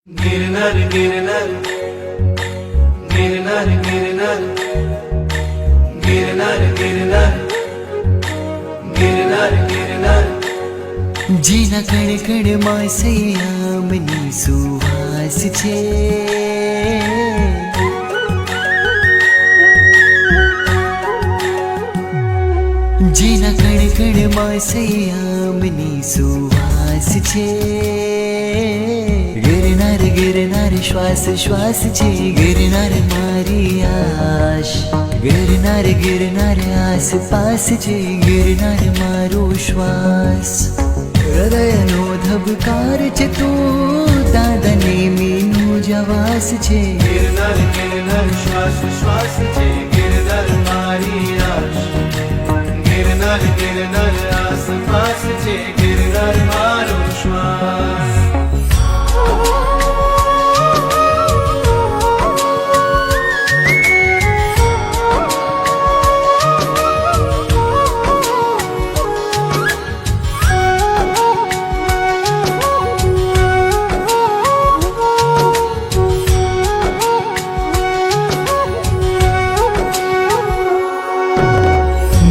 गिरनर गिरनर गिरनर गिरनर गिरनर गिरनर गिरनर गिरनर જેના કણ કણમાં સયામની સુવાસ છે, જેના કણ કણમાં સયામની સુવાસ છે. ગિરનાર ગિરનાર શ્વાસ શ્વાસ છે, ગિરનાર મારી આશ. ગિરનાર ગિરનાર આસપાસ છે, ગિરનાર મારો શ્વાસ. હૃદયનો ધબકાર છે તું, દાદાને મીનું જવાસ છે. गिरनर गिरनर श्वास श्वास छे, गिरनर मारी आश. गिरनर गिरनर आसपास छे, गिरनर मारो श्वास.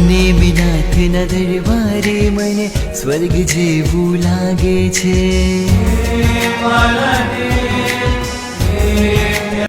નેમિનાથના દરબારે મને સ્વર્ગ જેવું લાગે છે. माला